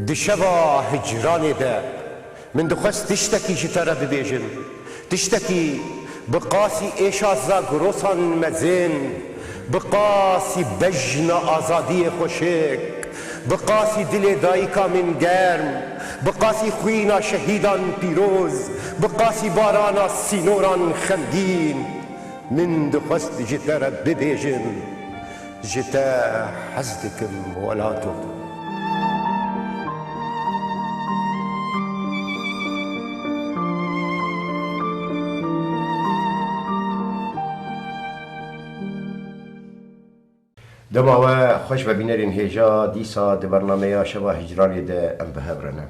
دشبا هجراني ده من دخست تشتكي جترى ببيجن تشتكي بقاسي إيشازا قروسا مزين بقاسي بجنا آزادية خوشك بقاسي دل دايكا من جرم بقاسي خوينا شهيدا بيروز بقاسي بارانا سينورا خمدين من دخست جترى ببيجن جتا حزدكم ولا تغضب. دماوه خوش ببینرین هجا دیسا ده برنامه شبا هجرانی ده ام بهبرنه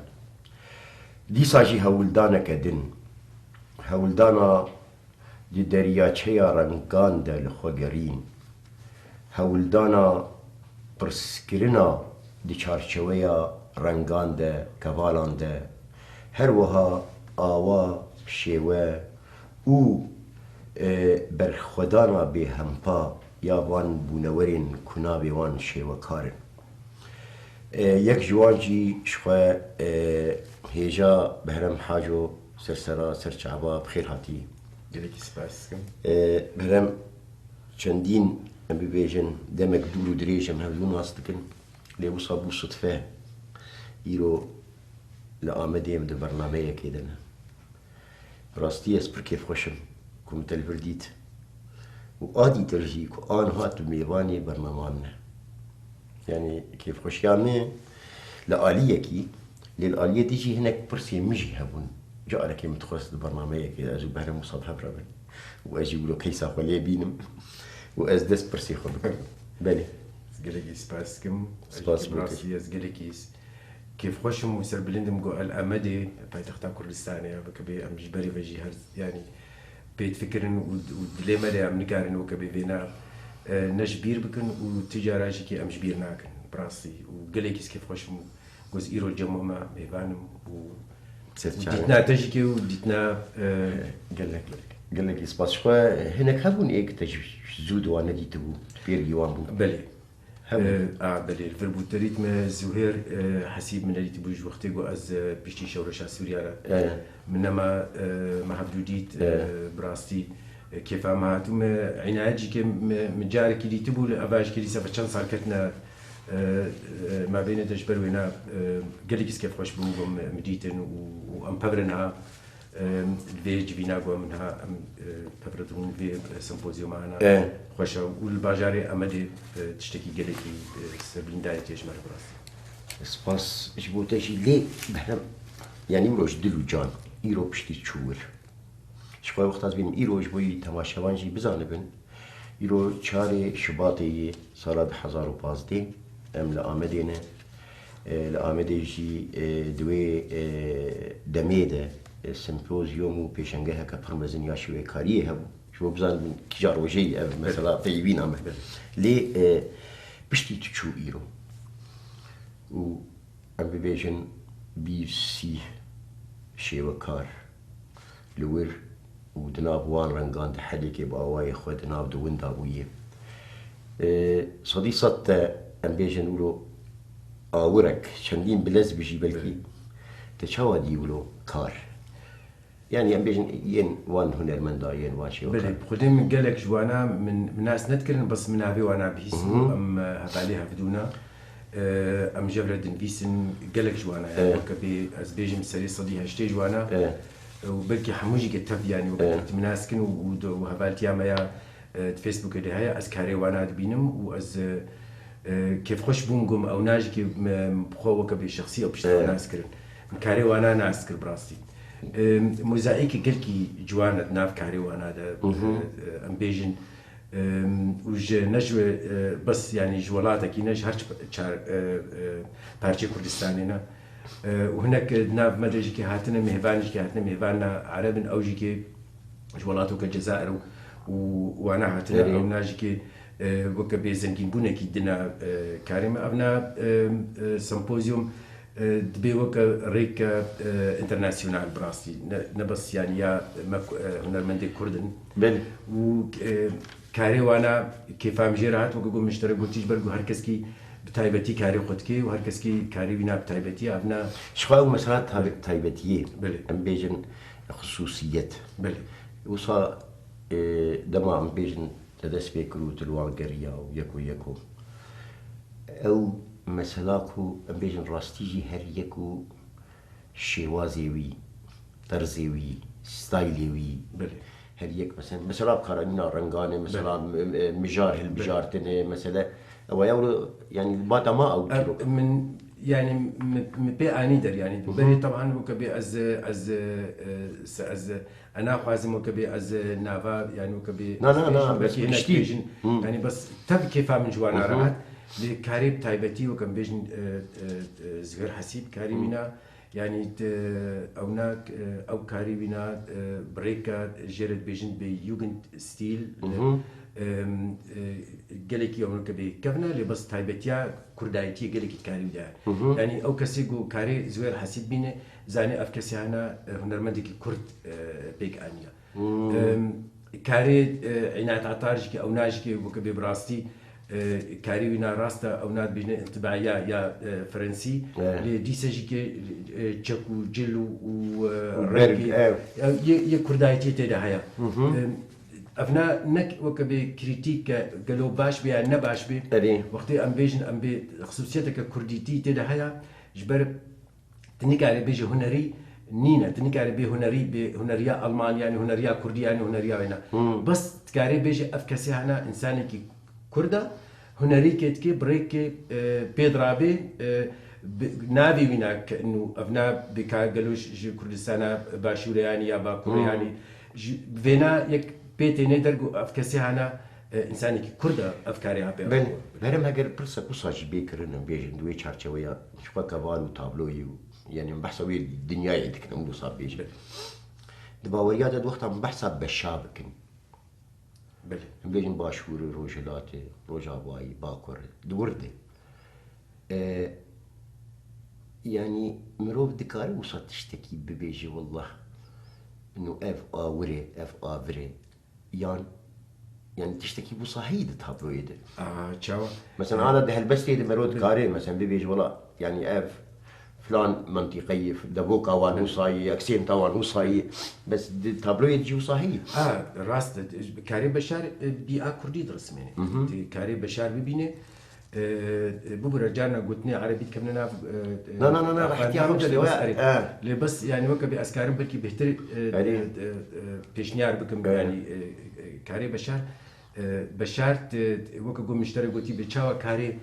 دیسا جی هولدانه کدن هولدانا دی دریاچه رنگان ده لخوگرین هولدانا پرسکرنا دی چارچوه رنگان ده کوالان ده هر وها آوا شیوه او برخودانا به همپا یا وان بونورین کنابی وان شیوه کارن یک جوانجی شخواه هیجا بهرم حاجو سرسرا سرچعبا بخیر هاتی گلکی سپاس کم بهرم چندین ام ببیجن دمک دور و دریجم هفدون هستکن لیو صابو صدفه ایرو لآمدیم ده برنامه یکی دنه راستی از پر کیف خوشم کم تلوردید وآدي ترجيك وآن هات بميواني برنامجنا يعني كيف خشيامي لآلية كي للآلية تيجي هناك برسي مجي هبون جاء لك متخصص البرنامج كذا أجو بهرم مصاب هبربن وأجي يقولوا كيسا خليه بينم وأزدس برسي خبر بله زجلكي سباسكم سباس براسي زجلكيس كيف خوشم وسر بلندم جو الأمدي بايتختا كردستانيا بكبي أم جبري فجي هرز يعني بيت فكرن ودلما لي عم نقارن وكبي فينا نجبير بكن وتجارة كي أم جبير ناكن براسي وقليكيس كيف خوش جوز إيرو الجمع ما ميفانم وديتنا تجيكي وديتنا قال لك سباس شوي هناك هبون إيك تجزود وانا ديتو بيرجي وانبو بلي بلي الفربو تريت ما زهير حسيب من اللي تبوج وقتي جو از بيشتي شورشا سوريا منما ما حدوديت براستي كيف ما هاتم عناجي كي مجارك اللي تبو افاج كي سبا كان صاركتنا ما بين تجبر وينا قالكيس كيف خوش بوم مديتن وام بابرنا الفيج فينا جو منها بابرتون في سيمبوزيوم معنا خوشا والباجاري امدي تشتكي قالكي سبلين دايت يجمع براس سباس جبوتاشي ليه بحرم يعني مروش دلو جان إيرو بشتي تشور شوي وقت از بين إيرو جبوي تماشاوانجي بزانبن إيرو چاري شباطي سال 2015 ام لآمدينه لآمده جي دوي دميده سيمبوزيوم وبيشنجها كبرمزن يا شوي كاريه هبو شو بزان كجار وجي مثلا طيبين عمل ليه بشتي تشو إيرو و ام بيجن بي سي شيوه كار لور ودناب وان رنگان ده حدي كي باواي خو دناب دو وندا بويه صديصت ام بيجن ولو آورك شندين بلز بيجي بلكي تشاوا دي ولو كار يعني ام بيجن ين وان هنرمندا ين واشي بلي بخدم قالك جوانا من ناس نذكرن بس من ابي وانا بيسمو ام هباليها بدونا ام جبل دنفيسن قالك جوانا يعني كبي از بيجم سري صديها شتي جوانا وبلكي حموجي كتف يعني وكنت مناسكن وهبالتي يا فيسبوك اللي هي از كاري وانا بينم واز كيف خوش بونقم او ناجي كي بخو كبي شخصيه بشتغل ناس كرن كاري وانا ناس كر براسي موزايك قالكي جوانا ناف كاري وانا ام بيجن وج نجوى بس يعني جولاتك نج هرش بارتي كردستاننا وهناك ناف مدرجي كي هاتنا مهبانج كي هاتنا مهباننا عرب اوجي كي جولاتو كالجزائر وانا هاتنا او ناجي كي وكبي زنجين بونا كي دنا كريم ابنا سيمبوزيوم دبي وك ريك انترناسيونال براسي نبس يعني يا هنرمندي كردن بل و كاري وانا كيف ام جيرات وكو مشترك قلتيش برغو هركسكي بتایبەتی کاری خۆتکێ و هەر کەسکی کاری وینا بتایبەتی ئەبنا شخوا مثلا تایبەتیە بله. ئەم بێژن خصوصیت بله وسا دەما ئەم بێژن لەدەست پێ کرد و تلوانگەریا و یەک و ئەو مەسەلاک و ئەم بێژن ڕاستیژی هەر یەک و شێوازێوی تەرزێوی ستایلێوی بله هەر یەک مەسەلا بکارانینا ڕنگانێ مەسەلا مژار هەلبژارتنێ مەسەلە ئەوە يعني باتەما ئەو من يعني بي اني در يعني بري طبعا وكبي از انا خوازم وكبي از نافا يعني وكبي لا بس بيجن يعني بس تب كيف من جوانا راحت لكاريب تايبتي وكم بيجن زغير حسيب كاريبنا يعني اوناك او كاريبنا بريكا جيرت بيجن بيوجند ستيل gelekî ew bê kevne lê bes taybetiya Kurdayetiyê gelekî karî wî de yani ew kesê got karê zêr hesîb bîne zanê ev kesê hene hunermendekî Kurd pêk aniye karê înayet etar jî ew najikê weke bê bi rastî karî wî na rast e ew nadibêjne intibaiya ya Frensî lê dîsa jî ke çek û cil û rengî yê Kurdayetiyê tê de heye افنا نك وكبي كريتيك قالوا باش بي نه باش بي وقتي ام بيجن ام بي خصوصيتك كرديتي تدا هيا جبر تنيك على بيجي هنري نينا تنيك على بي هنري بهنريا المان يعني هنريا كردي يعني هنريا هنا بس تكاري بيجي افكسي هنا انساني كي كردا هنري كيتكي بريك بيدرابي نابي وينك انه افنا بكا قالوش كردستان باشوري يعني يا باكوري يعني فينا يك بيتي درجو افكاسي هنا انساني كردا افكاري ها بل برم هاجر برسا قصاش بيكرن بيجن دوي چارچويا شو كوال وتابلوي يعني بحسوي الدنيا يدك نمو صاب بيج دباوريات وقتها بحسب بالشابكن بل بيجن باشور روجلاتي روجاباي باكور دوردي يعني مروف دكاري وصلت تشتكي ببيجي والله انه اف اوري اف افري يعني تشتكي بو صحيح تابلوي ده تشاو مثلا انا ده هالبستي ده مرود كاري مثلا بيجي والله يعني اف فلان منطقي دبوك اوان هو صاي اكسين طوان هو صاي بس تابلوي يجي صحيح راست كاري بشار بيئة كردي درسمني كاري بشار ببينه بوبر جانا قلتني عربي كملنا لا حتى لي بس يعني وكا بأسكارم بلكي بهتر بيشنيار بكم يعني كاري بشار وكا قوم مشتري قلتي بتشاوا كاري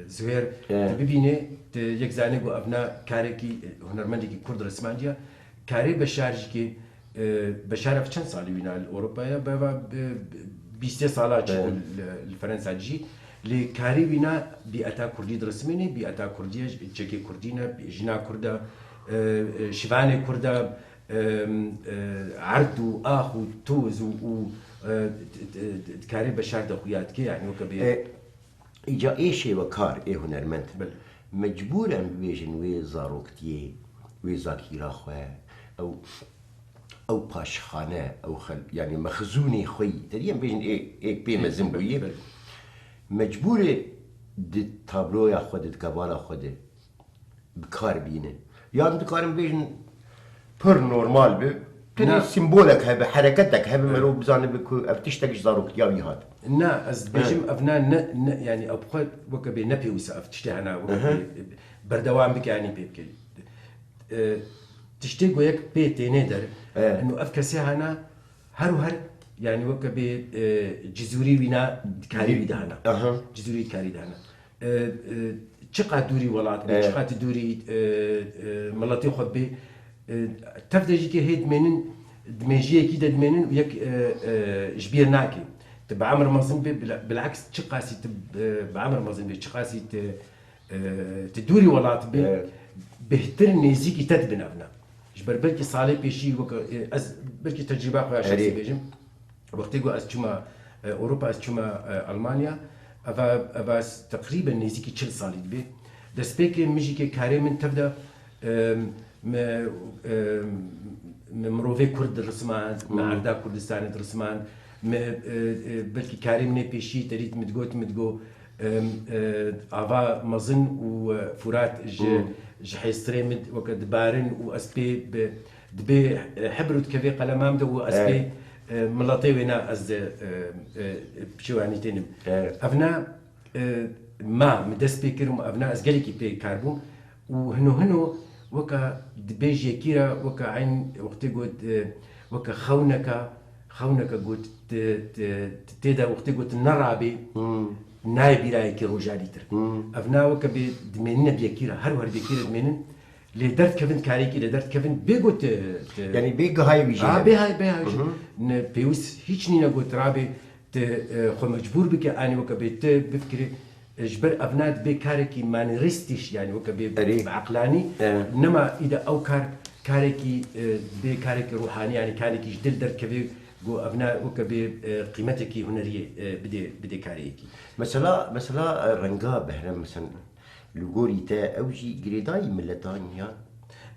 زهير ببينه يك زاني قو أبنا كاري كي هنرمندي كي كرد رسمانجيا كاري بشار جي بشار في چند سالي بينا الأوروبايا بابا 20 ساله الفرنسا جي لكاري وينا بيئتا كردي درسمني بيئتا كرديه جكي كردينا جنا كردا شفاني كردا عرض واخ وتوز و كاري بشار دخويات كي يعني وكبي اجا اي شيء وكار اي هنرمند مجبور ام بيجن وي زاروكتي وي زاكيرا خو او پاشخانه او يعني مخزوني خوي تدري بيجن اي بي مزنبويه مجبور دي تابلو يا خود الكباله خود بكار بينه يعني بكارم بيجن بر نورمال بي تدري سيمبولك هذا حركتك هذا مرو بزانه بكو افتشتك زاروك يا بيهات نا از بيجم افنا يعني ابخد وكبي نبي وسا افتشتي انا بردوام بك يعني بيبكي تشتي وياك بيتي نادر انه افكاسي هنا هر يعني وكا بي جزوري وينا كاري ويدانا جزوري كاري دانا چقا دوري ولات چقا دوري ملاتي خود بي تفدجي كي هيد منن دمجيه كي دمنن وياك جبير ناكي تبع عمر مازن بي بالعكس چقاسي بعمر مازن بي چقاسي تدوري ولات بي بهتر نيزيكي تدبن ابنا جبر بلكي صالح بيشي وك از بلكي تجربه خويا شخصي بيجم وقتي جو از چما اوروبا از چما المانيا افا تقريبا نيزيكي 4 سالي بي دسبيك ميجي كي كاري من تبدا مروفي كرد الرسمان معردا كردستان الرسمان بلكي كاري من بيشي تريد متقو آوا مزن وفرات جحيستريمد وكدبارن وأسبي دبي حبرت كفي قلمام دو وأسبي ملطي وينا أز بشو يعني تنم أبنا ما مدس بكرم أبنا أزجلك بي كاربو وهنو وكا دبيجي كيرا وكا عين وقت قد وكا خونك قد تدا وقت قد نرابي نايبي رايكي روجالي تر أبنا وكا دميننا بيكيرا هر بيكيرا دمينن لدرت كفن كاريكي لدرت كفن بيقوت يعني بيجو هاي بيجي بهاي بيوس هيش نينا قلت رابي خو مجبور بك اني وكا بيت بفكري جبر ابنات بكاركي مانرستيش يعني وكا بعقلاني انما اذا او كاركي بكاركي روحاني يعني كاركي جدل در كبير جو ابناء وكا بقيمتك هنريه بدي كاريكي مثلا رنقا بهرم مثلا لغوري تا اوجي جريداي ملتانيا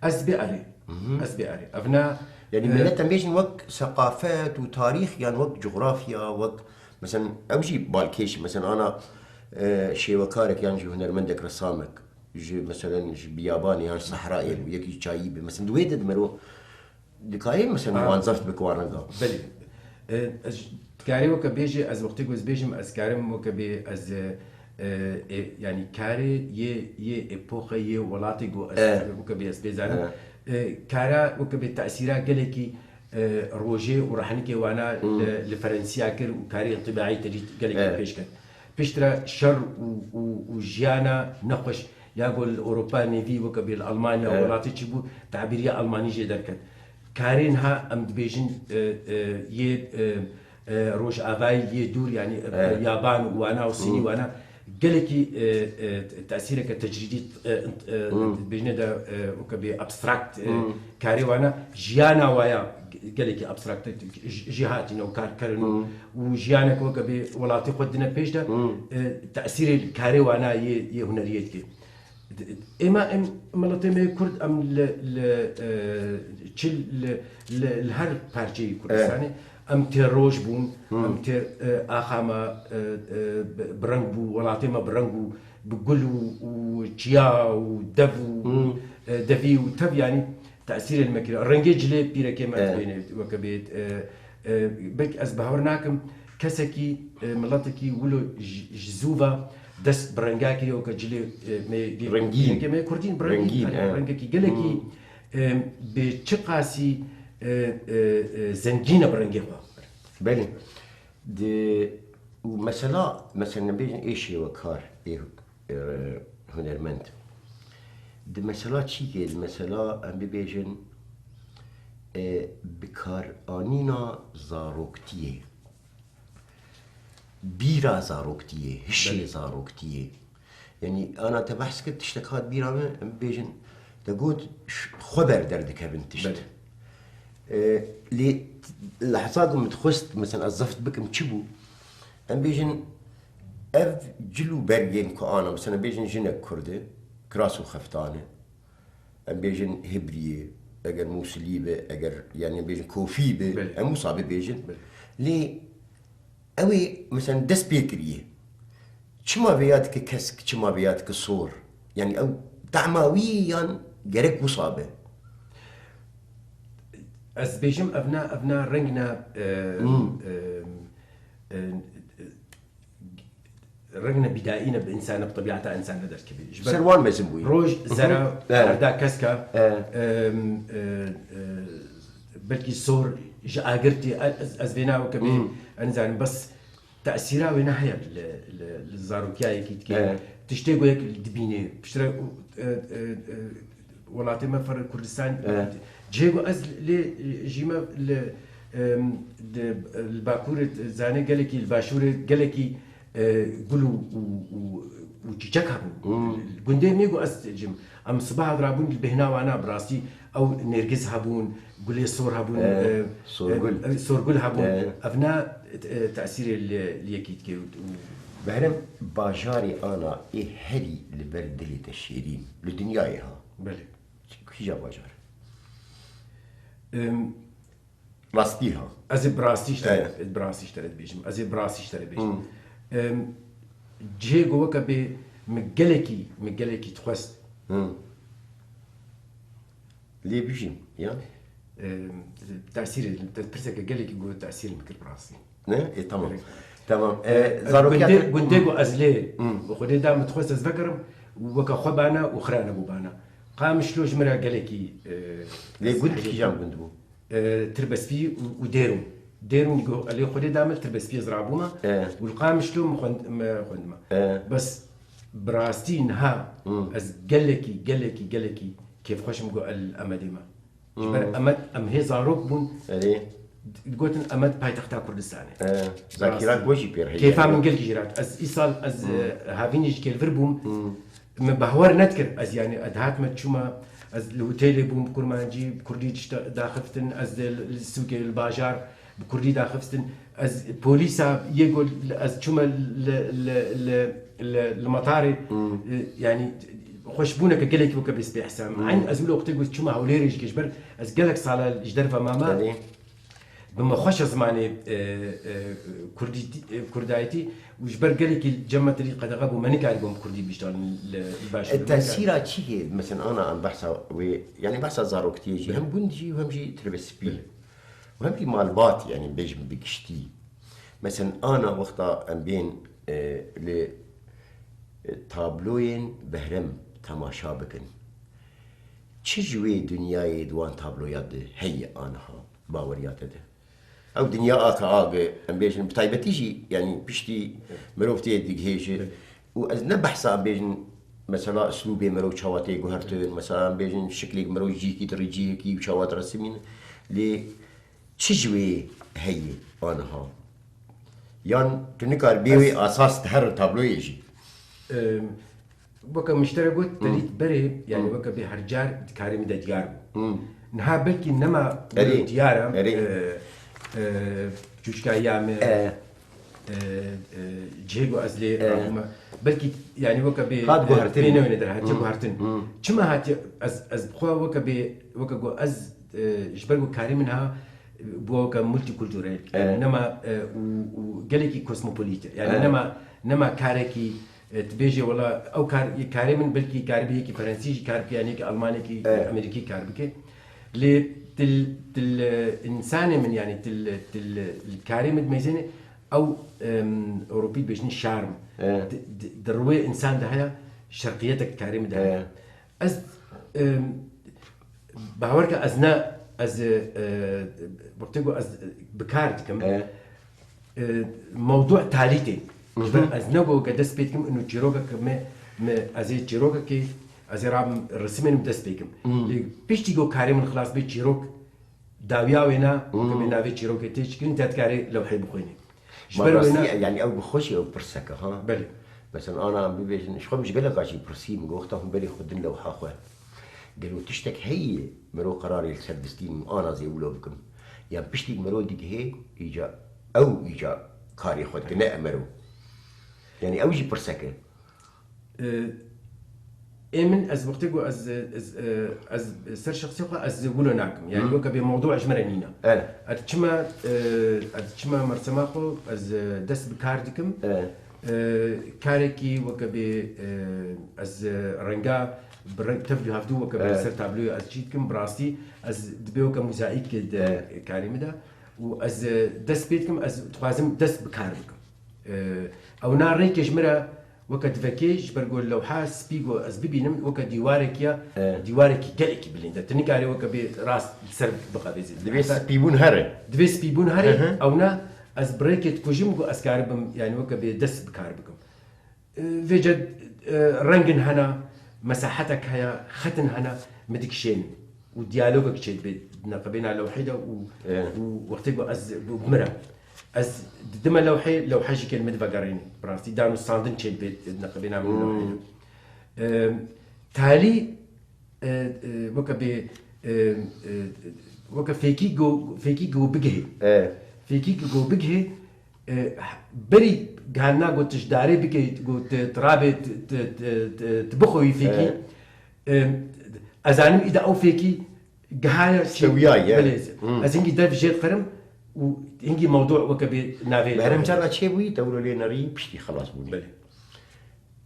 أسبي أري أبنا يعني ملتا بيجن وقت ثقافات وتاريخ يعني وقت جغرافيا وقت مثلا اوجي بالكيش مثلا انا شيوكارك يعني هنرمندك رسامك جي مثلا بياباني يعني صحرائي وياكي شايبه مثلا دويدد مرو دكاي مثلا وانزفت بكوارنقا بلي كاري وكا بيجي از وقتي جوز بيجم از كارم وكا بي از يعني كاري يه ايبوخا يه ولاتي جو وكا بي اس بيزانا كارا وكا بي تأثيرا قلكي روجي ورحنكي وانا لفرنسيا كر وكاري انطباعي تجي قلكي بيش كان بيشترى شر وجيانا نقش يقول اوروبا نيفي وكا بي المانيا ولاتي تشبو تعبيرية الماني جي دركت كارينها ام دبيجن يه روج افاي يدور يعني يابان وانا والصيني وانا قالكي تاثيرك التجريدي بجندا وكبي ابستراكت كاري وانا جيانا ويا قالكي ابستراكت جهات انه كارنو وجيانك وكبي ولاتي قدنا بيجدا تاثير الكاري وانا هنريتك اما ملاتي كرد ام تشل الهر بارتي كردستاني ام تير روج بون ام تير اخاما برنج بو ولاتيما برنجو بقلو وتشيا ودفو دفي وتب يعني تاثير المكير الرنجي جلي بيرا كما بين وكبيت بك اسبهورناكم كسكي ملاتكي ولو جزوفا دس برنجاكي وكجلي رنجين كما كردين برنجين رنجكي قالكي بتشقاسي زنجينه برنجيخوا بله دي ومثلا بيجن ايش وكار هنرمند دي مثلا چی مثلا ام بيجن بكار انينا زاروكتيه بيرا زاروكتيه هشي زاروكتيه يعني انا تبحث كنت اشتكات بيرا بيجن تقول خبر دردك بنتشت لي لحظات متخست مثلا الزفت بكم تشبو ام بيجن اف جلو برجين كأنا مثلا بيجن جنك كردي كراسو خفتانه ام بيجن هبريه اگر موسليبه اگر يعني بيجن كوفيبه ام مصابه بيجن لي اوي مثلا دس بيكريه شما بياتك كسك شما بياتك صور يعني او تعماويا جرك مصابه از بيجم ابنا رنجنا رنجنا بدائينا بانسان بطبيعته انسان لدر كبير سروان مزموي روج زرا هردا كسكا بلكي صور جاغرتي از بينا وكبي انزان بس تاثيرها وين هي الزاروكيا كي تشتيغو هيك دبيني بشتري ولاتي مفر كردستان جيبو از لي جيما الباكور زاني قالكي الباشور قالكي قلو وتشكهبو قندي ميغو از جيم ام صباح ضربون البهنا وانا براسي او نرجس هبون قولي صور هبون صور قول هبون افنا تاثير اللي يكيد كي بهرم باجاري انا ايه هري لبردلي تشيرين للدنيا ايها بلي كيجا باجار راستيها از براسي اشتريت بيجم از براسي اشتريت بيجم جهه وكا ب مجلكي تخست ليه بيجي يعني تاثير تبرسك جلكي جو تاثير مكر براسي إيه تمام زاروكيات قنديقو ازلي وخدي دام تخست ذكرم وكا خبانا وخرانا بوبانا قام شلوش مرا جلكي ليه قلت كي جام قندبو تربس فيه وديرو نيجو اللي خدي دام تربس فيه زرابوما والقام شلو خندما بس براستين ها از جلكي كيف خوش مقو الامديما جبر ام هي زاروك بون قلت امد باي تختار كردستان ذاكرات وجي بير هي كيف من قل جيرات از ايصال از هافينيش كيل فربوم من بهور نذكر از يعني ادهات ما تشوما از الهوتيل بوم كرمانجي بكردي داخفتن از السوق الباجار بكردي داخفتن از بوليسا يقول از تشوما المطار يعني خوشبونك قالك وك بس بحسام عين ازولو وقت قلت شو ما هوليريش كجبر از قالك صاله جدرفه ماما بما خوش زماني كردايتي وجبر قالك الجمه اللي قد غابوا ماني قاعد كردي بيشتغل الباشا التاثير شيء مثلا انا عم بحثها يعني بحثها زارو كتير هم بندجي وهم جي تربس بي وهم في مالبات يعني بيجم بكشتي مثلا انا وقتها ام بين ل تابلوين بهرم تماشا بكن چجوي دنياي دوان تابلويات هي انها باوريات ده او دنيا اكا ام بيجن بتايبتيجي يعني بشتي مروفتي ديك هيش وازنا بحثا بيجن مثلا اسلوبي مرو شواتي غهرتن مثلا بيجن شكلي مرو جيكي تريجي كي شوات رسمين لي چجوي هي انها يان تنكار بيوي اساس تهر تابلو يجي وكا مشتركوت تريد بري يعني وكا بهرجار كارم دا ديارو نها بلكي نما ديارة جوشكا ايام جيغو ازلي راهما بلكي يعني وكا بي هاد غهرتن بينو ندر هاد غهرتن كما هات از بخوا وكا بي وكا جو از جبرغو كارمنها بوكا مولتي كولتورال نما وقالكي كوسموبوليتا يعني نما كاركي تبيجي والله او كاري من بلكي كاربي كي فرنسي كاربي يعني كي الماني كي امريكي كاربي لي تل انسان من يعني تل الكاري من ميزانه او اوروبي بيشني شارم دروي انسان ده هي شرقيتك كاري من ده از باورك ازنا از بقتقو از بكارتكم موضوع تاليتي از نگو که دست بیتیم انو جیروگا که از جیروگا که از رام رسمیم دست بیتیم. لی پیشتی گو کاری من خلاص بیت جیروگ داویا وینا که من ناوی جیروگ تیج کن تات کاری لوحی بخوینی. مراسي يعني او بخشي او برسكه ها بله مثلا انا بيجي شو مش قال لك عشان برسي من وقتها بالي خدن لوحه اخوه قالوا تشتك هي مرو قراري السدستين انا زي ولوبكم يعني بيشتي مرو ديك هي اجا او اجا كاري خد كنا مرو يعني اوجي برسكه من از وقتي از سر شخصي از ولا ناكم يعني وكا بموضوع جمرانينا اتشما مرسماخو از دس بكاردكم كاريكي وكا ب از رنگا برنگ تفلو هفدو وكا بسر تابلو از جيتكم براستي از دبيو كموزايك كاريم دا واز دس بيتكم از توازم دس بكاردكم او ناري كجمرا وكا تفكيش برقول لو حاس بيجو از بيبينم وكا ديوارك يا ديوارك قلقي بلين تنكاري وكا براس سرب بقى بيزيد دبيس بيبون هري دبيس بيبون هري او نا از بريكت كوجيمكو از كاربم يعني وكا بدس بكاربكم فيجد رنجن هنا مساحتك هيا ختن هنا مدكشين وديالوجك شيء بين لوحيده ووقتي از بمرا از دم لوحه شي كلمه فقرين براسي دانو ساندن شيء بين لوحيده تالي وكا ب وكا فيكي جو بجه فيكي جو بجه بري قالنا قلت داري بكي قلت ترابي تبخوي فيكي ازانم اذا او فيكي قهايا شوياي بليز ازنجي داف جيت قرم وينجي موضوع وكبي نافي بهرم جرى شيء بوي دوروا لي ناري بشتي خلاص بوني بلي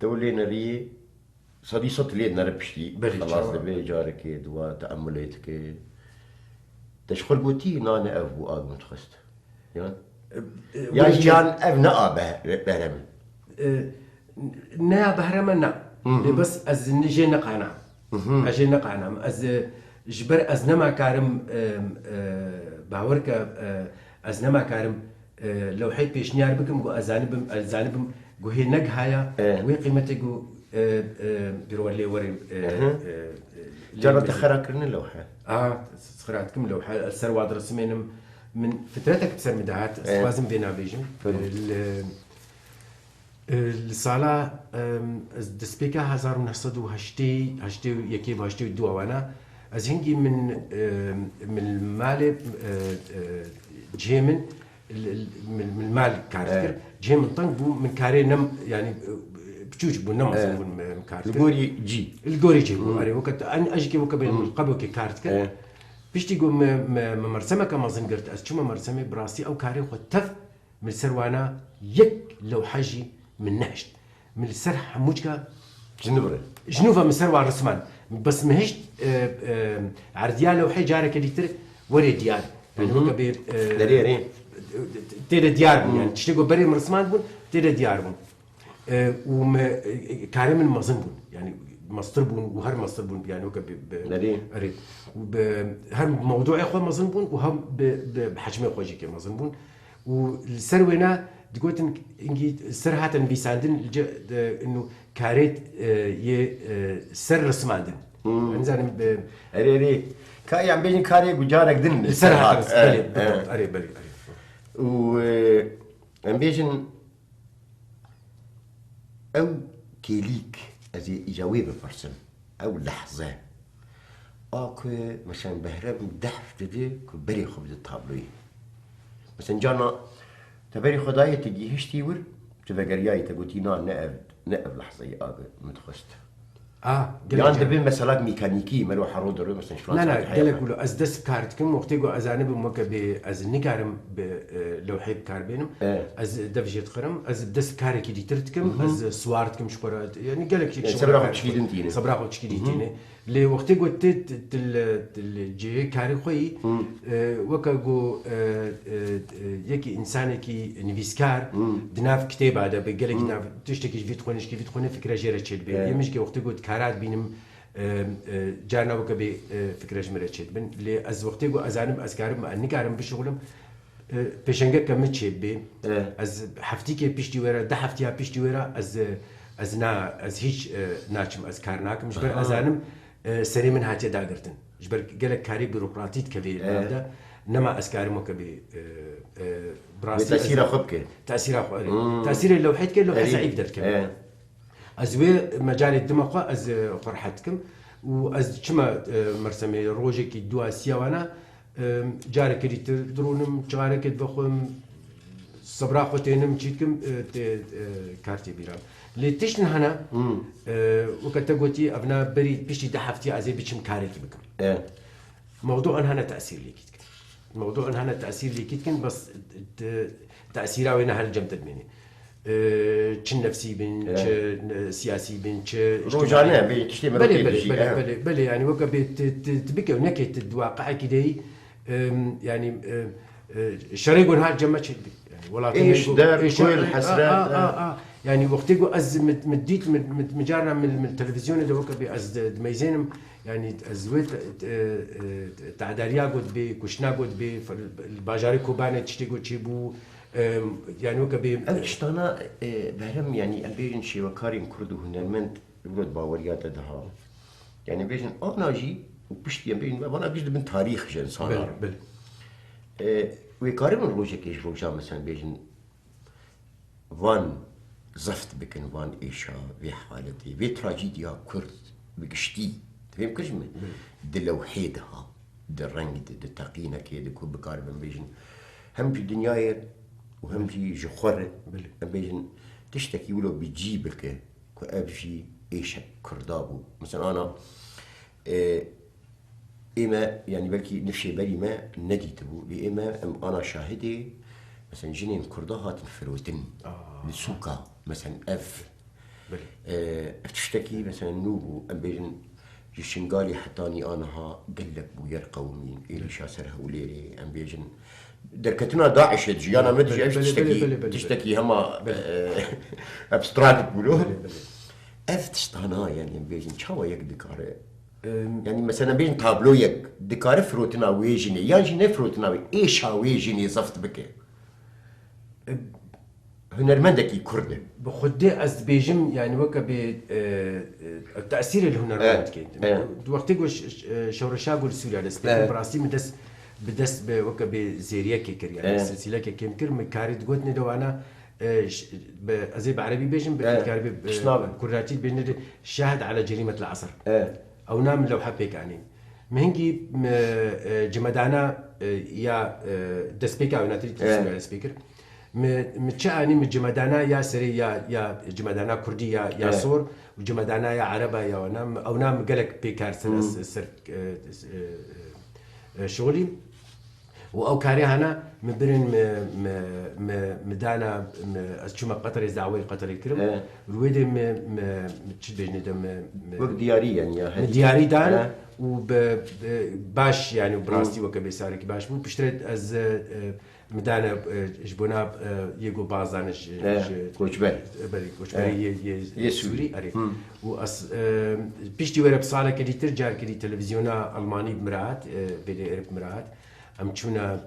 تولي نري صدي صوت لي نربشتي بلي خلاص جوا. دبي جارك دوا تأملاتك تشخل بوتي نانا أبو آدم تخست يعني يعني جان أبناء بهرم نا بهرما نا بس از نجي نقعنا اجي نقعنا از جبر از نما كارم باورك از نما كارم لو حيت بيش نيار بكم جو ازانبم جو هي نقهايا وي قيمتي جو بيرولي وري جانا تخراكرن اللوحة سخراتكم لو السرواد رسمين من فترتك بسر مدعات لازم بينا بيجن الصالة دسبيكا 1980 يكيب 82 وانا از هنجي من المال جيمن من المال كاركتر جيمن طنق بو من كاري نم يعني بتشوج بو نم من كاركتر الجوري جي يعني وقت أنا أجي كي وقت بين قبل كي كاركتر بيشتي قوم مرسمة كما زنقرت أشوف مرسمة براسي أو كاري تف من سروانا يك لو حاجي من نهشت من السر حموجك جنوبا من سروان رسمان بس مهشت عرديال لو حي جارك اللي تر وري ديار يعني هو كبير تيرا ديار يعني تشتغل بري مرسمان بون تيرا ديار بون وكارم المزن بون يعني مصدر بون وهر مصدر بون يعني هو كبير وهر موضوع اخوه مزن بون وهم بحجم اخوه جيكي مزن بون والسروينا دقوت انجي سرحة بيساندن انه كاريت ي سر رسماندن يعني زين اري يعني بين كاري وجارك دن سرحة اري بلي و امبيجن او كيليك ازي اجاوي بفرسن او لحظه اكو مثلا بهرب دحف تدي كبري خبز الطابلوي مثلا جانا تبري خداي تجي هشتي ور تفقرياي تقولينا نقف لحظه ابي متخست يعني دبي مسالات ميكانيكي مالو حرودر مثلا شلون لا قال لك از دس كارتكم وقتيغو ازانب موكا از نيكارم لو حيب كاربينم از دفجيت قرم از دس كاركي ديترتكم از سوارتكم شكرات يعني قال لك صبراخو تشكيدنتيني صبراخو تشكيدنتيني لي وقتيغو تل الجي كاري خوي وكاغو يكي انسانكي نفيسكار دناف كتاب هذا بقال لك دناف تشتكي فيت خونش فكره جيره تشيل بي يمشي وقتيغو كارات بينم جارنا وكبي فكرة جمرة شيء بن لي از وقتي جو ازانم ازكارم اني كارم بشغلم بيشنجر كم تشيب بي از حفتي كي بيشتي ورا ده حفتيها بيشتي ورا از هيج ناچم از كارناك مش بر ازانم سري من هاتي داغرتن جبر قالك كاري بيروقراطيت كبي هذا نما اسكارم وكبي براسي تاثير خبك تاثير لو حيت كان لو حسعيف درت كم ازوي مجال الدمقة از فرحتكم واز كما مرسمي روجك دوا سيوانا جارك اللي تدرونم جارك بخم صبراخوتينم تشيتكم كارتي بيرام اللي تشن هنا وكتقوتي ابنا بريد بيشتي دحفتي ازي بيشم كارك بكم موضوع هنا تاثير لي كيت موضوع هنا تاثير لي كيت بس تاثيرها وين هالجمت مني چه نفسي بين چه سياسي بين چه روجانه بيشتي بلي يعني وقت تبكي ونكت الواقع كده يعني شريقون هالجمع يعني والله ايش دار كل حسرات يعني وقتيغو از مديت مجارنا من التلفزيون اللي وقت از ميزينم يعني ازويت تعداريا قد بي كشنا قد بي الباجاري كوبانه تشتيغو تشيبو يعني وكبي أشتنا بهرم يعني أبيجن شيء وكارين كردو هنالمنت يقولون باوريات دها يعني بيجن أنا جي وبشتي أبيجن وأنا بيجن من تاريخ جنسان بل ويكارين الروجة كيش روجا مثلا بيجن وان زفت بكن وان إيشا في حالتي في تراجيديا كرد بقشتي تفهم كجمة دلوحيدها درنج دتقينا كده كوب بكارين بيجن هم في الدنيا وهم في جخور بيجن تشتكي ولو بتجيبك كأبشي إيش كردابو مثلا أنا إما يعني بلكي نفسي بالي ما نديتبو لإما أنا شاهدي مثلا جنين كردها تنفروتن لسوكا مثلا تشتكي مثلا نوبو ام بيجن جشنقالي حتاني انا ها قلب وير قومين الى شاسرها وليري ام بيجن دركتنا داعش تجي انا ما تجي تشتكي هما ابستراكت بقولوا اف تشتانا يعني ام بيجن شاوا يك دكاره يعني مثلا بين تابلو يك دكاره فروتنا ويجني يعني جي نفروتنا ايش ويجني زفت بك هنرمندكي كرده بخدي از بيجم يعني وكا التاثير الهنرمند كان وقت يقول شورشا قول سوريا دس براسي مدس بدس وكا بزيريا كيكر يعني السلسله كيكر مكاري تقولني دو انا زي بعربي بيجم بالكاربي كراتي بين شاهد على جريمه العصر او نام لو حبيك يعني مهنجي جمدانا يا دسبيكا وناتري تسمع سبيكر متشاني من جمدانا يا سري يا جمدانا كردي يا صور وجمدانا يا عربه يا ونام او نام قالك بيكار سر شغلي او كاري هنا مبرن مدانا شو ما قطر زعوي قطر الكرم رويدي تشبهني دم وقت دياري يعني دياري دانا وباش يعني وبراستي وكبيسارك باش مو بشتريت از مدانا جبنا يجو بازانش كوشبري يسوري اري واس بيشتي ورا بصاله كدي ترجع كدي تلفزيونا الماني بمرات بدي ارب مرات ام تشونا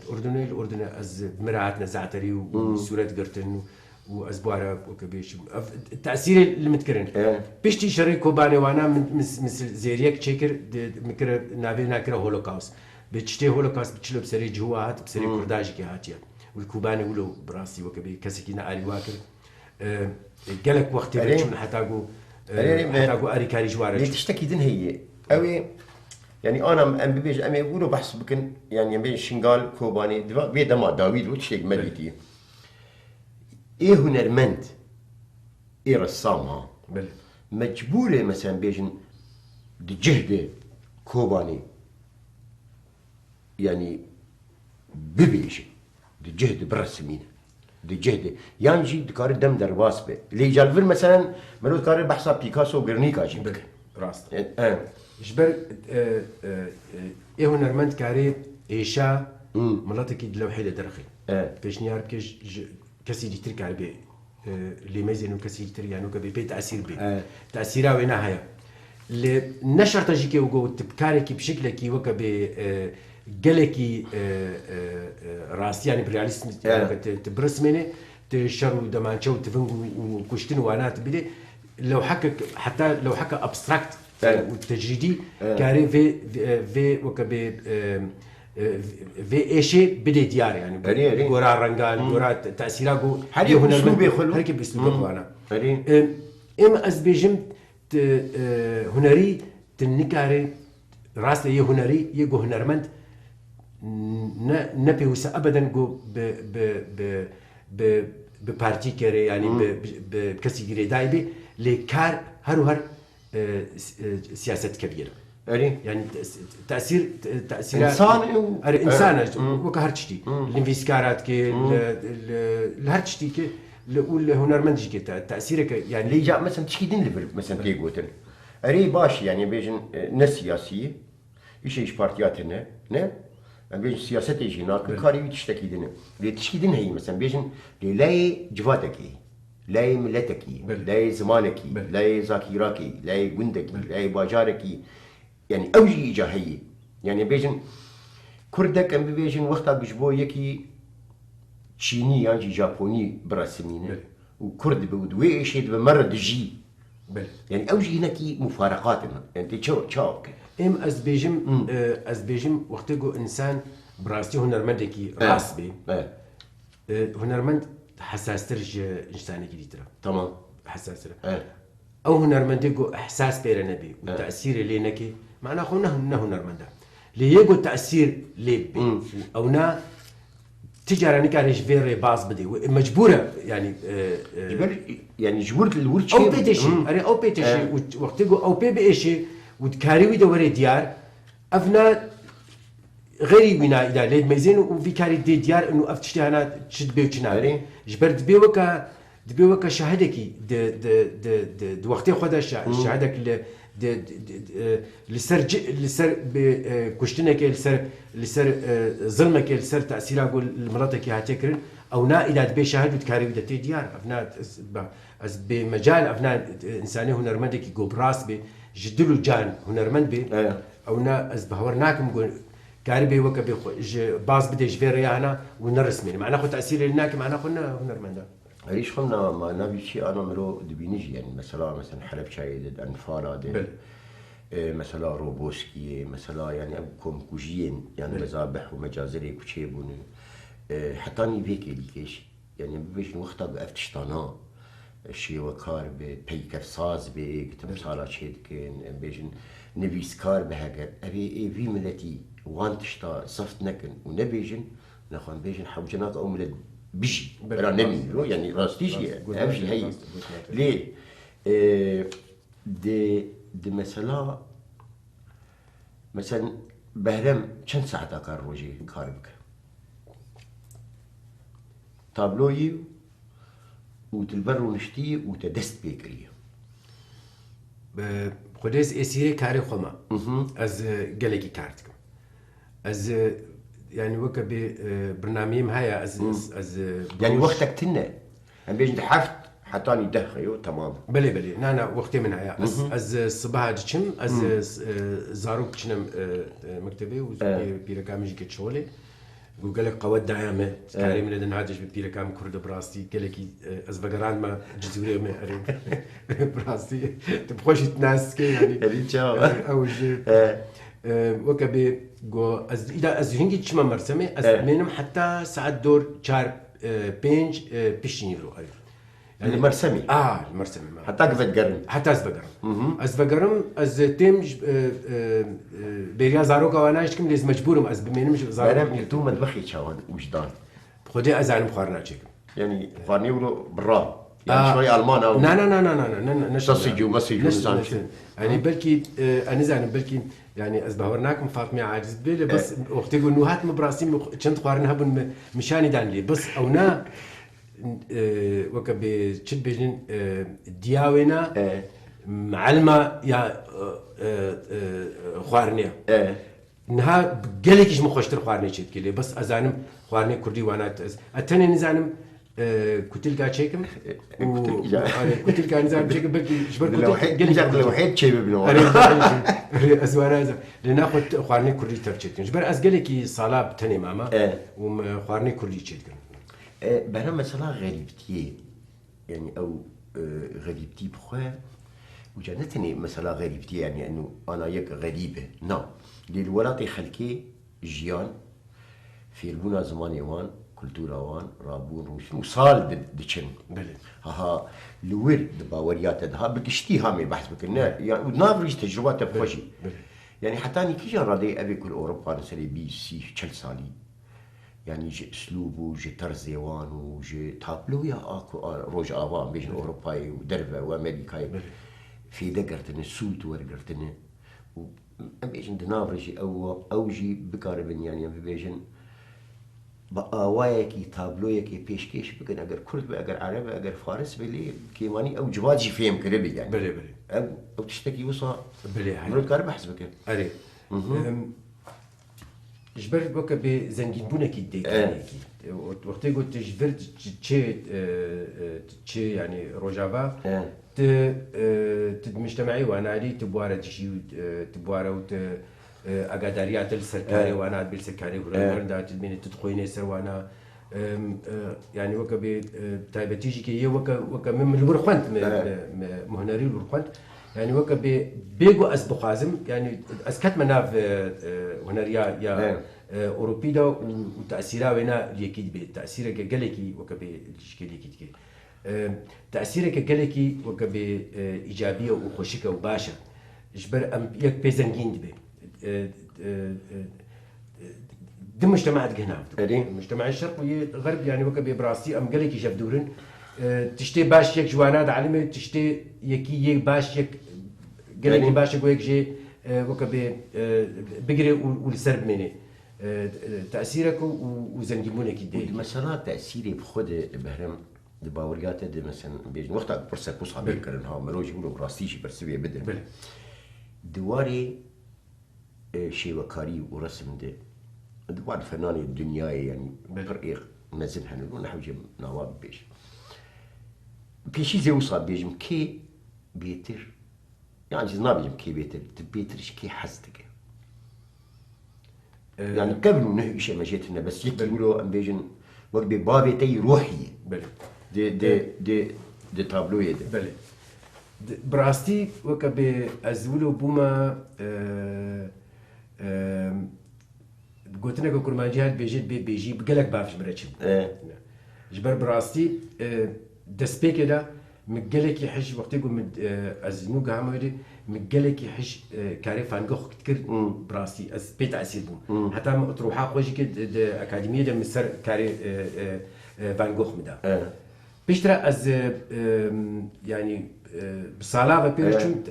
الاردن از مرات نزعتري وصورات قرتن وازبواره وكبيش التاثير اللي متكرن بيشتي شري كوباني وانا مثل زيريك تشيكر مكر نابي ناكره هولوكاست بتشتي هولوكاست بتشلو بسري جوات بسري كرداجي كهاتيا والكوباني ولو براسي وكبي كسكينا اري واكر قالك وقت بتشون حتاقو اري كاري جواره ليه تشتكي دين هي اوي يعني انا ام بيج ام يقولوا بحس بكن يعني بين شنغال كوباني بي دما داوود وتشيك مديتي ايه هنرمند ايه رسام مجبوره مثلا بيجن دي جهد كوباني يعني ببيش دي جهد برسمين دي جهد يعني جي دكار دم درواس به اللي جالفر مثلا ملو دكار بحسا بيكاسو وغرنيكا جي راست جبر ايه هنرمند كاري ايشا ملاتك لوحيده درخي باش نعرف كسي دي ترك عربي اللي ميزنو كسي ترك يعني كبي تاثير به تاثيرها وين هيا اللي نشر تجيكي وجو تبكاركي بشكلكي وكبي قالكي راسي يعني برياليست تبرسمني تشرو دمانشو تفنجو وكشتن وانات بدي لو حكى حتى لو حكى ابستراكت والتجريدي كاري في وكبي في ايشي بدي ديار يعني غورا رنقال غورا تاثيراغو هذه هنا اسلوبي خلو هيك باسلوبك وانا اما ازبيجم هنري تنكاري راس لي هنري يجو هنرمند نبي وسا ابدا جو ببارتي كاري يعني بكسي جري دايبي لكار هر سياسه كبيره يعني تاثير انسان وكهرتشتي الانفيسكارات كي الهرتشتي كي والهنرمندجي كي تاثيرك يعني اللي جاء مثلا تشكيدين ليفل مثلا تيغوتن اري باش يعني بيجن ناس سياسيه ايش بارتياتنا نه بيجن سياسه يجينا كاري تشتكيدين اللي تشكيدين هي مثلا بيجن لاي جواتكي لاي ملتكي لاي زمانكي لاي ذاكيراكي لاي جندكي لاي باجاركي يعني اوجي اجاهيه يعني بيجن كردك ام بيجن وقتها بجبو يكي تشيني يعني جابوني برسمينه وكرد بودوي ايش بمرد جي يعني اوجي هناك مفارقات يعني تشاو ام ازبيجم وقتو انسان براستي هنرمندكي راس بي هنرمند حساس ترج انساني جديد تمام حساس او هنرمندكو احساس بيرنبي والتاثير اللي نكي معناه خونا هنرمندا اللي يجو تاثير ليبي او نا تجارة نكاريش فيري باص بدي مجبورة يعني يعني جبرت الورد او بيتشي اري او بيتشي وقتو او بي بيشي وتكاريوي دوري ديار افنا غير وينا اذا ليد ميزين وفي كاري دي ديار انه افتشتي انا تشد بيو تشناري جبرت بيوكا دبي وكا شاهدكي د وقتي خدا شاهدك لسر كشتنك لسر ظلمك لسر تاثير اقول مراتك هاتكرن او نا اذا تبي شاهد وتكاري بدتي ديار ابناء از بمجال ابناء انساني هنرمندك يقول براس بي جدلو جان هنرمند بي او نا از بهورناكم قول كاربي وكا باز بدي جفير يانا ونرسمين معنا خو تاثير لناك معنا خو هنرمندا ريش خمنا ما نبي شيء أنا مرو دبينيجي يعني مثلا حلب شايد أنفالا دي مثلا روبوسكي مثلا يعني أبكم كوجين يعني مذابح ومجازري كوشيبوني حتى ني بيك ليكيش يعني بيش وقتها بأفتشتانا شيء وكار بيكر ساز بيك تمثالا شيدكين بيجن نبيس كار بهاجر أبي في ملتي وانتشتا صفت نكن ونبيجن نخون بيجن حوجنات أو ملت بيجي رانمي يعني راستيجي أمشي هي ليه دي مثلا بهرم كم ساعة كار روجي كاربك تابلوي وتلبر ونشتي وتدست بيكريه خديز اسيري كاري خما از جالكي كارتكم از يعني وكا برنامجهم هيا از يعني وقتك تنا هم بيجي حفت حتى يدخيو تمام بلي نانا وقتي من هيا از الصباح جتشم از زاروك تشنم مكتبي وبيركامجي كتشولي وقال لك قوات دعامة كريم لدن هاجش ببيركام كرد براستي قال لك از بقران ما جزوري ما قريب براستي تبخوش تناس كي يعني او جي وكبي جو از اذا از هنجي تشما مرسمه از منم حتى ساعات دور 4 5 بيشني رو يعني المرسمي المرسمي حتى قفت قرن حتى از بقرم از تيم بيريا زاروكا وانا اشكم ليز مجبورم از بمنم زاروكا انا تو مدبخي تشاون وجدان خدي ازعل مخارنا تشكم يعني مخارني ولو برا يعني شوي المان او لا تصيجو مسيجو يعني بلكي انا زعلان بلكي يعني از بهورناكم فاطمه عاجز بلي بس وقت يقول نوهات مبراسيم كنت قارنها بن مشاني دان لي بس او نا وكا بتشد بجن دياوينا معلمه يا خوارنيا انها قالكيش مخشتر خوارني تشد كلي بس ازانم خوارني كردي وانا اتني نزانم كتلقى شيكم كتلقى نزام شيكم بلكي شبر كتلقى لو حيد شيء ببنو أزوانا لناخد خوارني كردي ترشيتكن شبر أزقلكي صلاة تاني ماما وخوارني كردي تشيتكن بنا مثلا غريبتي يعني أو غريبتي بخوا وجانتني مثلا غريبتي يعني إنه أنا يك غريبة نعم للولاد خلكي جيان في البنا زماني وان كلتورا وان رابون روش وصال دشن ها لوير دباوريات ده بكشتي هامي بحث بكنا يعني ونافرج تجربات بخوشي يعني حتى اني كي راضي ابي كل اوروبا نسري بي سي تشلسالي يعني جي اسلوبه جي ترزيوان وجي تابلو يا اكو روج اوان بين اوروباي ودربه وامريكاي في دقرتني سوت ورقرتني بيجن دنافرج او جي بكاربن يعني بيجن بقاوايكي تابلويكي بيشكيش بكن اگر كرد اگر عربي اگر فارس بلي كيماني او جواجي فيهم كربي يعني بلي او تشتكي وصا بلي مرد كارب حسبك اري جبرت بوكا بزنجين بونكي ديكانيكي وقت قلت جبرت تشي يعني روجافا مجتمعي وانا علي تبواره تشي تبواره اقادريات السركاري وانا بالسركاري ولا تدمين تدخويني سر وانا يعني وكا تايبتيجي كي وكا من البرخوانت مهنري البرخوانت يعني وكا بيجو اسبقازم يعني اسكت مناف هنريا يا اوروبيدا وتاثيرها وينا ليكيد بالتاثير كجلكي وكا بشكل كي تاثيرك كجلكي وكا بايجابيه وخشكه وباشا جبر ام يك بيزنجين دبي دم مجتمعات هنا المجتمع الشرقي الغرب يعني وكبي براسي ام قالك يشاف دورن تشتي باش يك جوانات علمي تشتي يكي باش يك قالك باش يقول شيء وكبي بقري والسرب مني تاثيرك وزنجبونك يدي مثلا تاثيري بخد بهرم باوريات دي مثلا بيجن وقتها برسا كوس عم يكرن ها مروج يقولوا براستيشي برسبيه بدل بله دواري شي وكاري ورسم دي دوار فناني الدنيا يعني فرق نزل حنو نحو جم نواب بيش بيشي زي وصل بيجم كي بيتر يعني جزنا بيجم كي بيتر تبيترش كي حزتك يعني قبل انه شيء ما جيتنا بس يقولوا ام بيجن وقت بابي تي روحي بله دي تابلو يد بله براستي وكبي ازولو بوما قلت لك كرمانجي هاد بيجي بقلك بافش مرتشم جبر براستي دسبيك ده مقلك يحش وقت يقول ازنو قامودي مقلك يحش كاري فانجوخ كتير براستي از بيت اسيبون حتى ما تروحا خوجي كد اكاديميه ده مسر كاري فانجوخ مدا بيشترى از يعني بصلاة بيرشون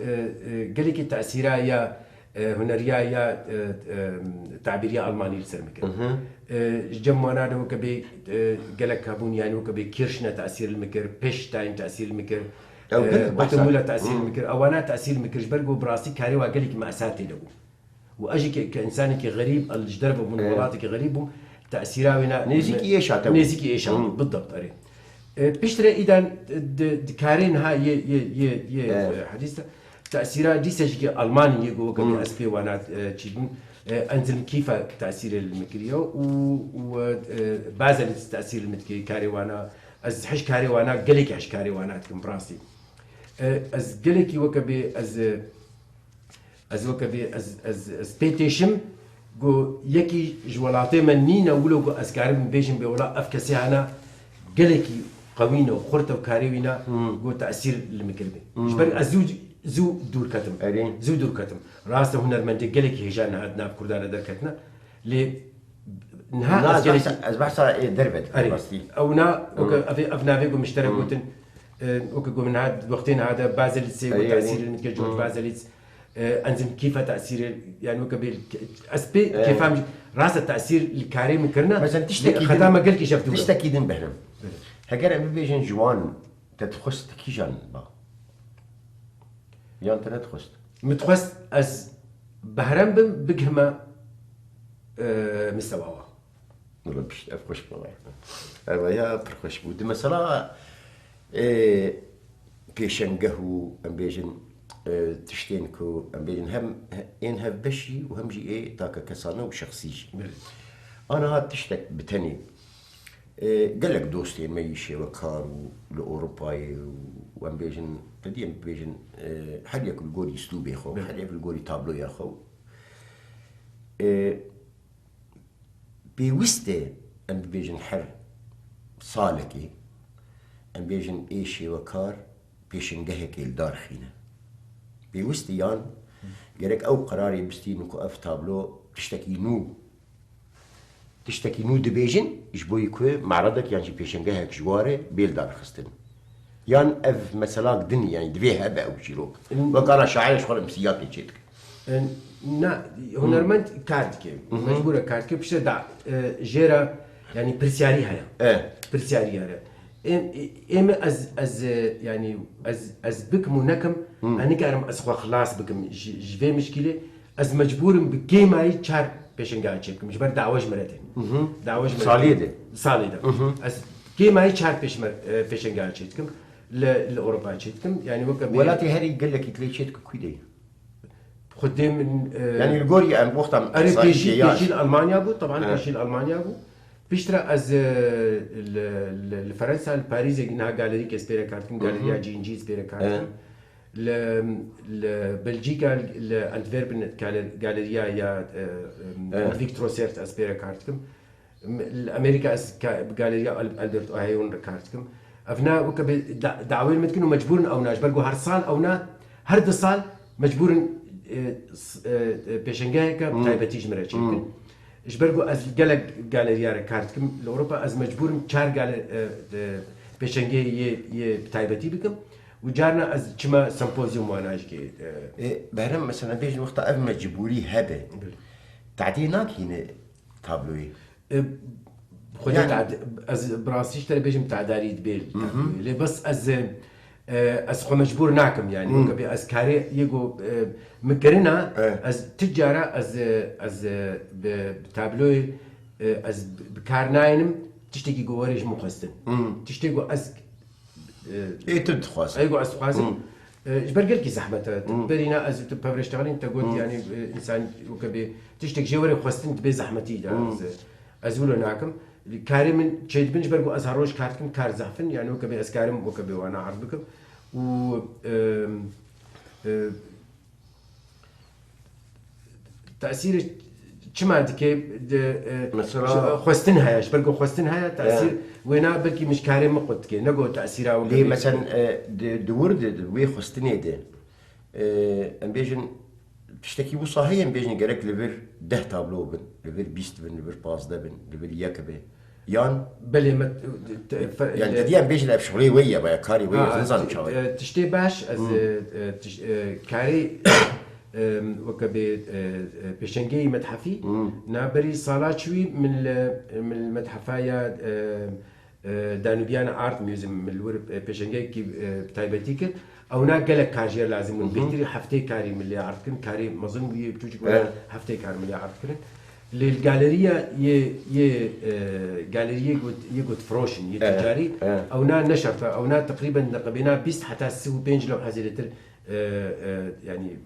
قلك التأثيرية يا هنرية يا تعبيرية ألمانية لسرمك جمعنا ده وكبي قلك هبون يعني وكبي كيرشنا تأثير المكر بيشتاين تأثير المكر بطمولة تأثير المكر أوانا تأثير المكر جبرقو براسي كاري وقلك مأساتي له وأجي كإنسان غريب الجدرب من ولاتك غريب تأثيرها نيزيكي إيش عتبو نيزيكي إيش بالضبط أري بيشتري إذا دكارين ها ي حديثة تأثيرها دي سجى ألماني يجوا كم أسبي وانا تشيبون أنزل كيف تأثير المكرية وبعض التأثير المكري كاري وانا از حش كاري وانا قلك حش كاري وانا تكون براسي از قلك وكبي از وكبي از بيتيشم جو يكي جوالاتي منينا ولو جو أسكارم بيجم بولا أفكسي أنا قلكي قوينا وخرطة وكاريوينا جو تأثير المكربي جبر أزوج زو دور كتم زو دور كتم راسه هنرمندي قلكي هجان هادنا بكردانا دركتنا لي نها از بحثا دربت او نا افنا فيكم مشتركوتن وكو من هاد وقتين هذا بازل سي تأثير المتكجوج بازل انزل كيف تأثير يعني وكبيل اسبي كيف راس التأثير الكاري مكرنا مثلا تشتكي ختامه قلكي شفتوا تشتكي دم بهرم هكذا بيجن جوان تتخست كيجان با يان تتخست متخست از بهرم بقهما مستواها والله بش افخش والله يا برخش بود مثلا بيشنقهو ام بيجن تشتينكو ام بيجن هم انها بشي وهم جي ايه تاكا كسانو وشخصيجي انا هاد تشتك بتني قال لك دوستي ما يشي وكارو لاوروباي وام بيجن تدين بيجن حد ياكل قولي اسلوبي خو حد ياكل قولي تابلو يا خو بيوستي ام بيجن حر صالكي ام بيجن ايشي وكار بيشن قهك الدار خينا بيوستي يان قالك او قراري بستي نكو اف تابلو تشتكي نو دبيجن يجبوي كوي معرضك يعني بيشن قهك جواري بيل دار خستن يان اف مثلا دنيا يعني دبيها بقى وشيروك وكان شاعر شغل مسياتي جيتك نا هنرمند كاردكي مجبورة كاردكي بشتى دع جيرا يعني برسياري هيا برسياري هيا إما از يعني از بكم ونكم أنا كارم أسخوا خلاص بكم جفي مشكلة از مجبورم بكي ماي شار بيشن قاعد شبكم مجبر دعوج مرتين دعوج مرتين صاليدة از كي ماي شار بيشن قاعد شبكم لأوروبا شبكم يعني وكم ولا تهري قال لك يتلي شبك كويدي خدام من يعني الجوري أنا وقتها بيجي ألمانيا بو طبعا بيجي ألمانيا بو بيشترى از لفرنسا لباريس إنها جاليري كسبيرة كارتم جاليريا جينجي سبيرة كارتم لبلجيكا لأنتفيربن جاليريا يا فيكتور سيرت أسبيرة كارتم الأمريكا جاليريا ألبرت أوهايون كارتم أفنا وكب دعوين متكن ومجبورن أو ناش برجو هر صال أو نا هر دصال مجبورن بيشنجاهك بتايبتيج مراتش يمكن إيش برجو از جالك جاليريا كارتكم لأوروبا از مجبورن شار جال بيشنجاه ي بتايبتي بكم وجارنا از كما سيمبوزيوم وانا اجي بهرم مثلا بيجي وقت اف مجبوري هذا تعديناك هنا تابلوي خودت از براسیش ترى بيجي متعداري دبيل ليه بس از خو مجبور ناكم يعني وكبي از كاري يجو مقرنا از تجارة از بتابلوي از بكارناينم تشتكي جواريج مخستن تشتكي از ايه تدخواز ايجو از خوازن جبرقل كي زحمة برينا از تبرش تغلين تقول يعني انسان وكبي تشتكي جواري مخستن تبي زحمتي از ولا ناكم كاري من شيء بنج برجو از هروش كارتكم كار زحفن يعني وكبي از كارم وكبي وانا عرضكم و تأثير كما دكي مثلا خوستن هاش برجو خوستن هاي تأثير وينا بركي مش كارم مقد كي نقول تأثيره ليه مثلا دورد وي خستني ده ام بيجن تشتكي بو صحيح ام بيجن جرك ليفر 10 تابلو بن ليفر 20 بن ليفر 15 بن ليفر ياكبه يان بلي يعني تديان بيجن ابشغلي ويا باي كاري ويا زنزان شاوي تشتي باش از كاري وكبي بشنجي متحفي نابري صالاتشوي من المتحفايا دانوبيانا ارت ميوزيوم من الور بشنجي كي بتايبتيك او نا قالك كاجير لازم بيتري هفتي كاري من اللي عرفتكن كاري مظن بتوجي هفتي كاري من اللي عرفتكن للجاليريا ي جاليريا يقول فروشن تجاري او نا نشرت او نا تقريبا نقبنا بيست حتى سو بينج لو حزيرتر يعني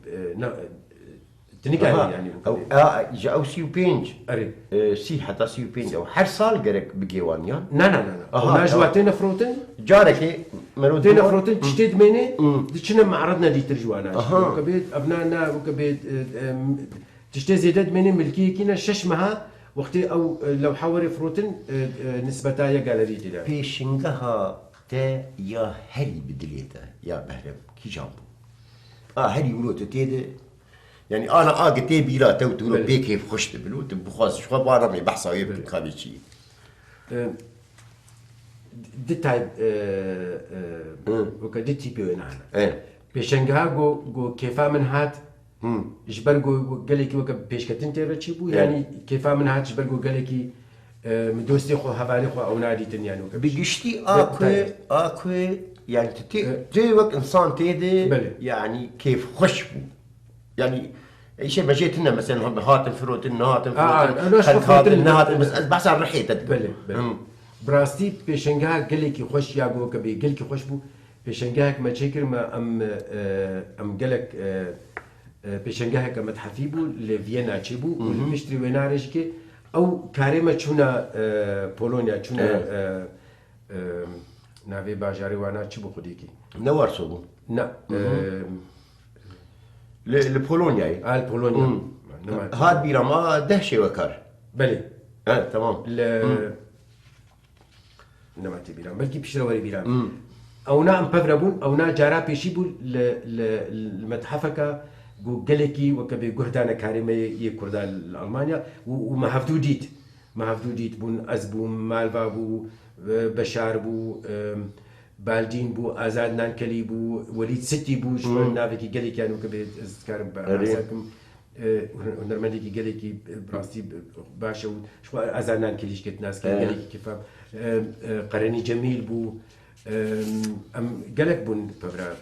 تنكاري يعني او او سيو بينج اري سي حتى سيو بينج او هر سال جرك بجيوان يان لا او جواتنا فروتن جارك مرودين فروتن تشتيد مني دشنا معرضنا دي ترجوانا وكبيت ابنائنا وكبيت تشتي زيدت مني ملكيه كنا ششمها وقتي او لو حوري فروتن نسبتها يا جاليري دي بيشنجها تا يا هري بدليته يا بهرم كي جامبو هري ولو تتيده يعني انا قلت بيرا تو بيك كيف خشت بلو تبخاز شو بارا مي بحثا يبن كابيشي دي تايب وكا دي تيبي وين انا بيشنجها جو كيفا من هات جبر جو قالك وكا بيشكتين تيرتشيبو يعني كيفا من هات جبر جو قالك مدوستي خو هفالي خو او نادي يعني وكا بيجشتي اكو يعني تي وقت انسان تيدي يعني كيف خشبو يعني اي شيء ما جيت لنا مثلا هات الفروت هات الفروت بس بحث عن ريحته بلي براستي بيشنجها قالك خوش يا جو كبي قالك خوش بو بيشنجها ما تشكر ما ام قالك بيشنجها كما تحفيبو لفيينا تشيبو والمشتري وينارشكي او كاريما تشونا بولونيا تشونا نافي باجاري وانا تشبو خديكي نوار صوبو لا لبولونيا البولونيا هاد بيرا ما دهشي وكار بلي تمام نماتي بيرا بلكي بيشروري بيرا او نا امبفرابون او نا جارا بيشيبو المتحفكا قالكي وكبي قردانا كاريما يكردا الالمانيا وما هفدو ديت بون ازبو مالفا بو بشار بو بالدين بو آزاد نانكلي بو وليد ستي بو شو نافكي قالي كانوا كبير اذكار بحسكم ونرمالي قالي كي براستي باشا شو آزاد نانكليش كنت ناس قالي كيف قرني جميل بو ام قالك بون بفرا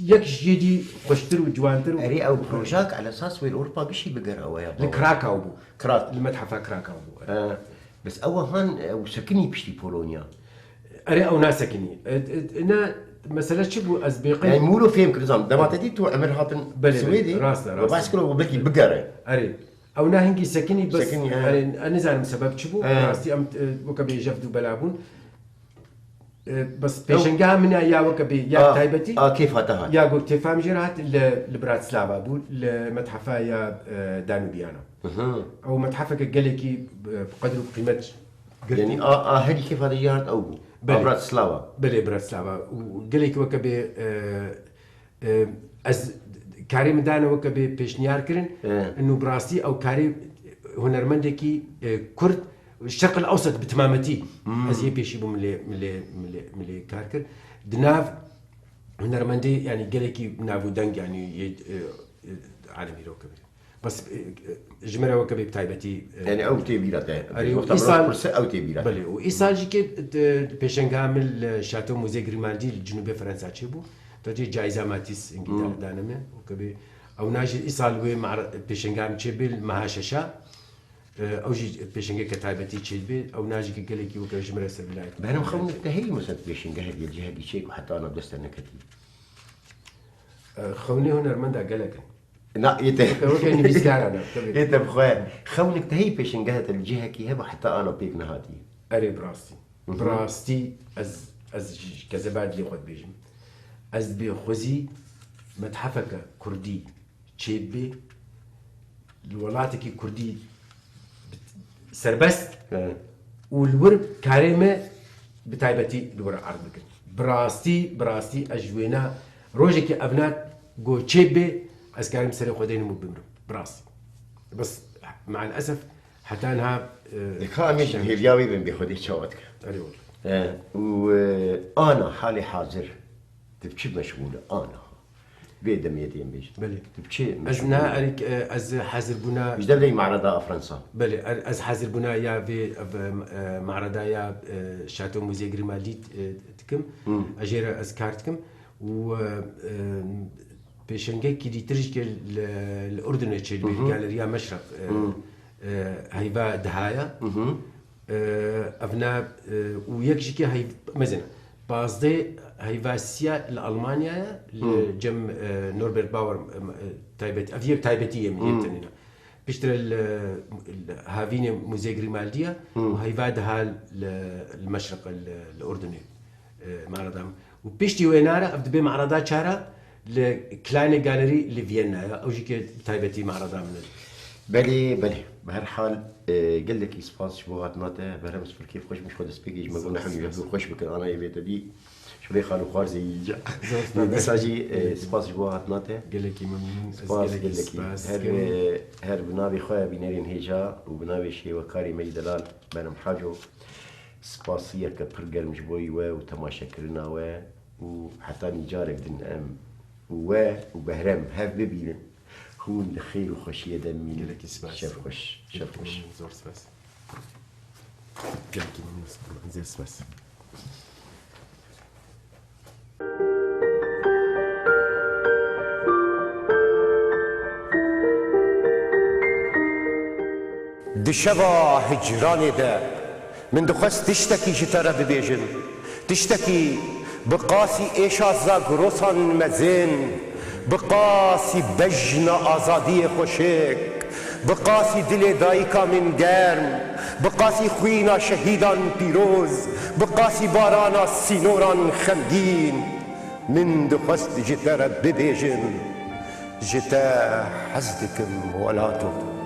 يكش جدي خشتر وجوانتر اري او بروجاك على اساس وين اوروبا بشي بقرا ويا الكراكاو بو المتحف كراكاو بو بس اول هان وسكني بشتي بولونيا اري او ناسكني انا مثلا شبو ازبيقي يعني مولو فيهم كنظام دما تديتو عمل هاتن سويدي راسنا وباسكلو وبلكي بقرا اري او ناهنجي سكني بس انا زعلم سبب شبو راستي ام وكبي جفدو بلابون بس بيشنجا من يا وكبي يا تايبتي كيف هاتها يا قلت تفهم جرات لبراتسلافا بو المتحفة يا دانوبيانا او متحفك قالكي بقدر قيمه يعني هذه كيف هذا جرات او براتسلافا بلي براتسلافا وقالك وكبي از كريم دانا وكبي بيشنيار كرن انه براستي او كريم هنرمندكي كرد الشرق الاوسط بتمامتي هذه بيشيبو من كاركر دناف هنرمندي يعني قالكي نافو دنج يعني عالمي رو كبير بس جمرة وكبي بتايبتي يعني او تبيرات أيوة، او تبيرات بله وإيصال جي بيشنغا من شاتو موزي غريمالدي الجنوبية فرنسا تشيبو تجي جائزة ماتيس إنجلترا دانمه وكبي أو ناجي إيصال وي مع بيشنغا تشيبل مهاششا أو جي بيشنغا كتايبتي تشيبل أو ناجي كجلكي وكجمرة سبلايت بهنا مخون تهي مثلا بيشنغا هذه الجهة دي شيء وحتى انا بدست انا كتير خوني هنرمندا قالك لا وكاني بيسكار أنا انت بخويا خونك تهي بيشنغا هذه الجهة كي هبا حتى انا بيك نهاتي أري براستي از كذبات لي خد بيجم از بخوزي متحفك كردي تشيبي الولاتك كردي سربست والورب كاريمه بتايبتي الورا عرض بكن براستي اجوينا روجك ابنات جو تشيبي از كاريم سري خدين مو بمرو براستي بس مع الاسف حتى انها كاميش هيرياوي بن بيخدي شوتك ايوه وانا حالي حاضر تبكي مشغولة انا بيدم يدين بيش بلي تبكي ازنا اريك از حاضر بنا مش دبلي معرضة فرنسا بلي از حاضر بنا يا في معرضة يا شاتو موزي غريمالدي تكم اجير از كارتكم و بيشنجي كي دي ترجك الاردن تشيل بالجاليريا مشرق هيبا دهايا افنا ويكشكي هي مثلا بازدي هيفاسيا لالمانيا لجم نوربرت باور تايبت افير تايبتيه من يمتننا بيشتري هافيني موزي غريمالديا وهيفادها المشرق الاردني معرض وبيشتي وينارا ابدا بمعرضات شارع لكلاينه جاليري لفيينا او جيك تايبتي معرض من بلي بهالحال قال لك اسباس شبوهات ماته برمس في كيف خوش مش خد سبيكي ما قلنا حق يبدو خوش بك انا يبيت دي شو لي خالو خارزي يجا بس اجي اسباس شبوهات ماته قال لك ممنون اسباس قال لك هر بنابي خويا بنارين هيجا وبنابي شي وكاري مي دلال بنم حاجو سباسيه كبرجر مش بوي وتماشى كرنا وحتى نجارك دن ام وبهرم هاف ببين هون خير وخشيه دمي لك اسمع شاف خوش زور سباس قال لك ممنون زي سباس دشبا هجراني ده من دخست تشتكي جترى ببيجن تشتكي بقاسي ايشا زاغروسان مزين بقاسي بجنا آزادی خوشک بقاسي دل دایکا من گرم بقاسي خوینا شهیدان پیروز بقاسي بارانا سینوران خمگین من دخست جترى ببيجن جتا حزدكم ولاتو